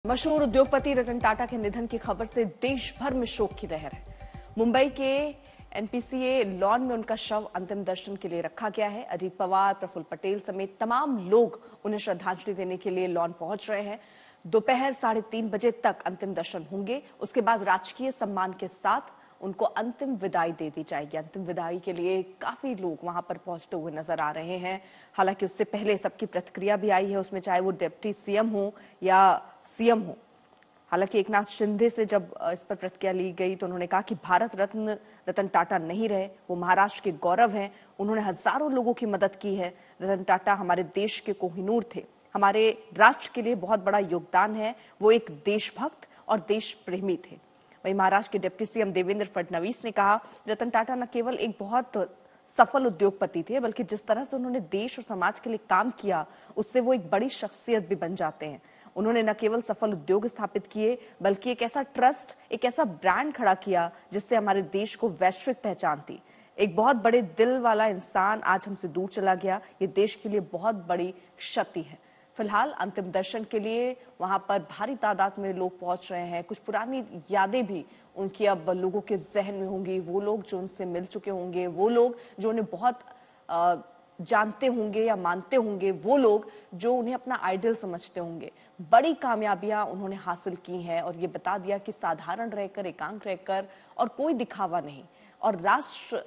मशहूर उद्योगपति रतन टाटा के निधन की खबर से देश भर में शोक की लहर है। मुंबई के एनपीसीए लॉन में उनका शव अंतिम दर्शन के लिए रखा गया है। अजीत पवार, प्रफुल्ल पटेल समेत तमाम लोग उन्हें श्रद्धांजलि देने के लिए लॉन पहुंच रहे हैं। दोपहर 3:30 बजे तक अंतिम दर्शन होंगे। उसके बाद राजकीय सम्मान के साथ उनको अंतिम विदाई दे दी जाएगी। अंतिम विदाई के लिए काफी लोग वहां पर पहुंचते हुए नजर आ रहे हैं। हालांकि उससे पहले सबकी प्रतिक्रिया भी आई है, उसमें चाहे वो डिप्टी सीएम हो या सीएम हो। हालांकि एकनाथ शिंदे से जब इस पर प्रतिक्रिया ली गई तो उन्होंने कहा कि भारत रत्न रतन टाटा नहीं रहे, वो महाराष्ट्र के गौरव हैं। उन्होंने हजारों लोगों की मदद की है। रतन टाटा हमारे देश के कोहिनूर थे, हमारे राष्ट्र के लिए बहुत बड़ा योगदान है। वो एक देशभक्त और देश प्रेमी थे। वहीं महाराष्ट्र के डिप्टी सीएम देवेंद्र फडणवीस ने कहा, रतन टाटा न केवल एक बहुत सफल उद्योगपति थे, बल्कि जिस तरह से उन्होंने देश और समाज के लिए काम किया, उससे वो एक बड़ी शख्सियत भी बन जाते हैं। उन्होंने न केवल सफल उद्योग स्थापित किए, बल्कि एक ऐसा ट्रस्ट, एक ऐसा ब्रांड खड़ा किया जिससे हमारे देश को वैश्विक पहचान थी। एक बहुत बड़े दिल वाला इंसान आज हमसे दूर चला गया। ये देश के लिए बहुत बड़ी क्षति है। फिलहाल अंतिम दर्शन के लिए वहां पर भारी तादाद में लोग पहुंच रहे हैं। कुछ पुरानी यादें भी उनकी अब लोगों के जहन में होंगी। वो लोग जो उनसे मिल चुके होंगे, वो लोग जो उन्हें बहुत जानते होंगे या मानते होंगे, वो लोग जो उन्हें अपना आइडल समझते होंगे। बड़ी कामयाबियां उन्होंने हासिल की हैं और ये बता दिया कि साधारण रहकर, एकांत रहकर और कोई दिखावा नहीं, और राष्ट्र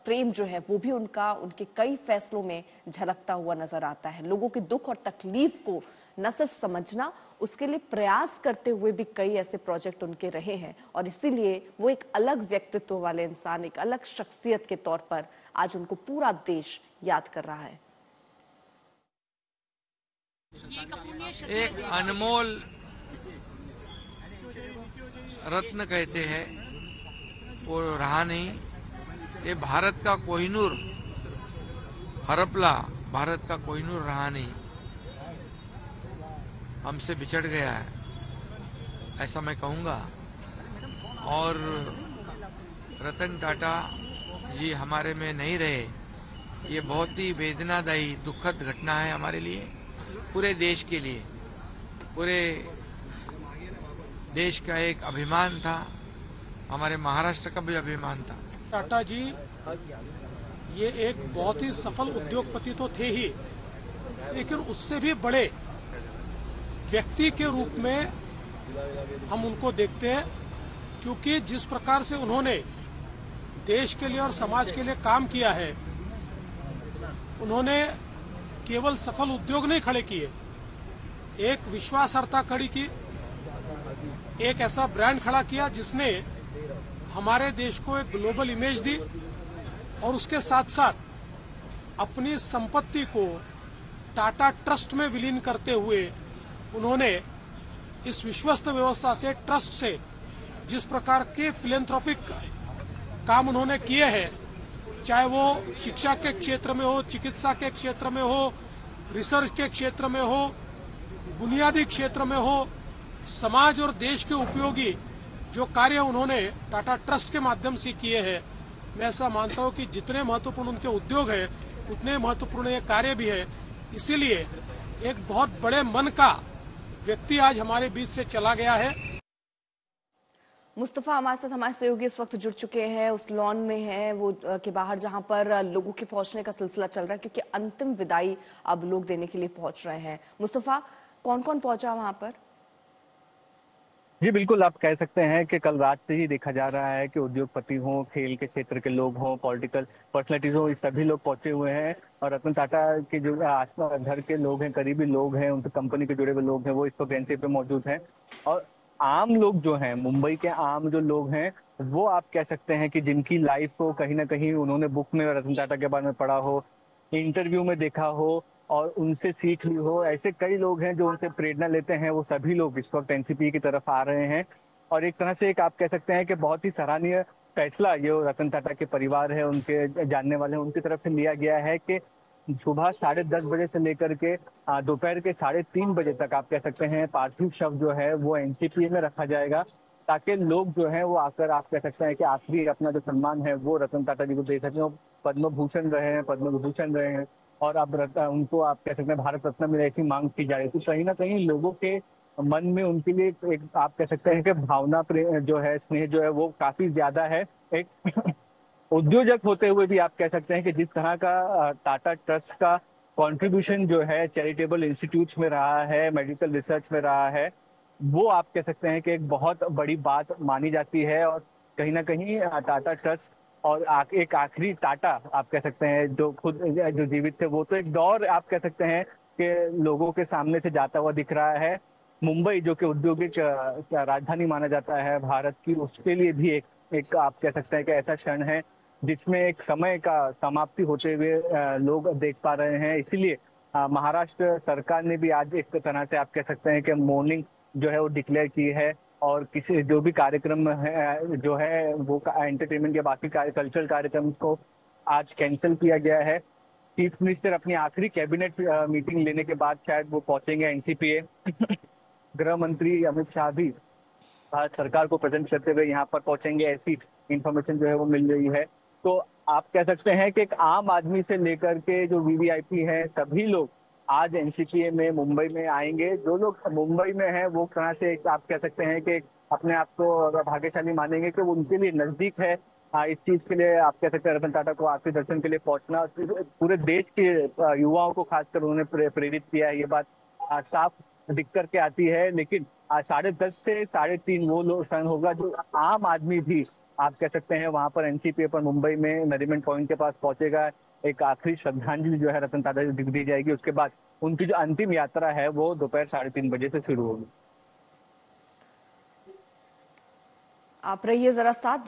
प्रेम जो है वो भी उनके कई फैसलों में झलकता हुआ नजर आता है। लोगों के दुख और तकलीफ को न सिर्फ समझना, उसके लिए प्रयास करते हुए भी कई ऐसे प्रोजेक्ट उनके रहे हैं, और इसीलिए वो एक अलग व्यक्तित्व वाले इंसान, एक अलग शख्सियत के तौर पर आज उनको पूरा देश याद कर रहा है। एक अनमोल रत्न कहते हैं, वो रहा नहीं। ये भारत का कोहिनूर, हरपला भारत का कोहिनूर रहा नहीं, हमसे बिछड़ गया है, ऐसा मैं कहूंगा। और रतन टाटा जी हमारे में नहीं रहे, ये बहुत ही वेदनादायी दुखद घटना है हमारे लिए, पूरे देश के लिए। पूरे देश का एक अभिमान था, हमारे महाराष्ट्र का भी अभिमान था। टाटा जी ये एक बहुत ही सफल उद्योगपति तो थे ही, लेकिन उससे भी बड़े व्यक्ति के रूप में हम उनको देखते हैं, क्योंकि जिस प्रकार से उन्होंने देश के लिए और समाज के लिए काम किया है, उन्होंने केवल सफल उद्योग नहीं खड़े किए, एक विश्वासार्हता खड़ी की, एक ऐसा ब्रांड खड़ा किया जिसने हमारे देश को एक ग्लोबल इमेज दी, और उसके साथ साथ अपनी संपत्ति को टाटा ट्रस्ट में विलीन करते हुए उन्होंने इस विश्वस्त व्यवस्था से, ट्रस्ट से जिस प्रकार के फिलेंथ्रोपिक काम उन्होंने किए हैं, चाहे वो शिक्षा के क्षेत्र में हो, चिकित्सा के क्षेत्र में हो, रिसर्च के क्षेत्र में हो, बुनियादी क्षेत्र में हो, समाज और देश के उपयोगी जो कार्य उन्होंने टाटा ट्रस्ट के माध्यम से किए हैं, मैं ऐसा मानता हूं कि जितने महत्वपूर्ण उनके उद्योग है, उतने महत्वपूर्ण ये कार्य भी है। इसीलिए एक बहुत बड़े मन का व्यक्ति आज हमारे बीच से चला गया है। मुस्तफा हमारे साथ, हमारे सहयोगी इस वक्त जुड़ चुके हैं, उस लॉन में है वो के बाहर जहां पर लोगों के पहुंचने का सिलसिला चल रहा है, क्योंकि अंतिम विदाई अब लोग देने के लिए पहुंच रहे हैं। मुस्तफा, कौन कौन पहुंचा वहां पर? जी बिल्कुल, आप कह सकते हैं कि कल रात से ही देखा जा रहा है कि उद्योगपति हों, खेल के क्षेत्र के लोग हों, पॉलिटिकल पर्सनैलिटीज हों, इस सभी लोग पहुंचे हुए हैं। और रतन टाटा के जो आसपास घर के लोग हैं, करीबी लोग हैं, उनकी कंपनी के जुड़े हुए लोग हैं, वो इस वक्त एनसीपी पे मौजूद हैं। और आम लोग जो हैं, मुंबई के आम जो लोग हैं, वो आप कह सकते हैं कि जिनकी लाइफ को कहीं ना कहीं उन्होंने बुक में रतन टाटा के बारे में पढ़ा हो, इंटरव्यू में देखा हो और उनसे सीख ली हो, ऐसे कई लोग हैं जो उनसे प्रेरणा लेते हैं। वो सभी लोग इस वक्त एनसीपी की तरफ आ रहे हैं। और एक तरह से एक आप कह सकते हैं कि बहुत ही सराहनीय फैसला ये रतन टाटा के परिवार है, उनके जानने वाले हैं, उनकी तरफ से लिया गया है कि सुबह 10:30 बजे से लेकर के दोपहर के 3:30 बजे तक आप कह सकते हैं पार्थिव शव जो है वो एनसीपी में रखा जाएगा, ताकि लोग जो है वो आकर आप कह सकते हैं कि आखिरी अपना जो सम्मान है वो रतन टाटा जी को दे सकें। पद्म भूषण रहे हैं, पद्म विभूषण रहे हैं, और अब उनको आप कह सकते हैं भारत रत्न में ऐसी मांग की जा रही थी। कहीं ना कहीं लोगों के मन में उनके लिए एक आप कह सकते हैं कि भावना जो है, स्नेह जो है वो काफी ज्यादा है। एक उद्योजक होते हुए भी आप कह सकते हैं कि जिस तरह का टाटा ट्रस्ट का कंट्रीब्यूशन जो है चैरिटेबल इंस्टीट्यूट्स में रहा है, मेडिकल रिसर्च में रहा है, वो आप कह सकते हैं कि एक बहुत बड़ी बात मानी जाती है। और कहीं ना कहीं टाटा ट्रस्ट और एक आखिरी टाटा आप कह सकते हैं जो खुद जो जीवित थे, वो तो एक दौर आप कह सकते हैं कि लोगों के सामने से जाता हुआ दिख रहा है। मुंबई जो कि औद्योगिक राजधानी माना जाता है भारत की, उसके लिए भी एक आप कह सकते हैं कि ऐसा क्षण है जिसमें एक समय का समाप्ति होते हुए लोग देख पा रहे हैं। इसीलिए महाराष्ट्र सरकार ने भी आज एक तरह से आप कह सकते हैं कि मॉर्निंग जो है वो डिक्लेयर की है। और किसी जो भी कार्यक्रम है जो है वो एंटरटेनमेंट या बाकी कल्चरल कार्यक्रम को आज कैंसिल किया गया है। चीफ मिनिस्टर अपनी आखिरी कैबिनेट मीटिंग लेने के बाद शायद वो पहुंचेंगे एनसीपीए। गृह मंत्री अमित शाह भी भारत सरकार को प्रेजेंट करते हुए यहाँ पर पहुंचेंगे, ऐसी इंफॉर्मेशन जो है वो मिल रही है। तो आप कह सकते हैं कि एक आम आदमी से लेकर के जो वीवीआईपी है, सभी लोग आज एनसीपीए में मुंबई में आएंगे। जो लोग मुंबई में हैं वो तरह से एक आप कह सकते हैं कि अपने आप को भाग्यशाली मानेंगे कि वो उनके लिए नजदीक है। इस चीज के लिए आप कह सकते हैं रतन टाटा को आखिरी दर्शन के लिए पहुंचना पूरे देश के युवाओं को खासकर उन्होंने प्रेरित किया है। ये बात साफ दिख करके आती है। लेकिन 10:30 से 3:30 वो लोग क्षण होगा जो आम आदमी भी आप कह सकते हैं वहां पर एनसीपीए पर मुंबई में नरीमन पॉइंट के पास पहुंचेगा। एक आखिरी श्रद्धांजलि जो है रतन टाटा को दी जाएगी। उसके बाद उनकी जो अंतिम यात्रा है वो दोपहर 3:30 बजे से शुरू होगी। आप रहिए जरा साथ।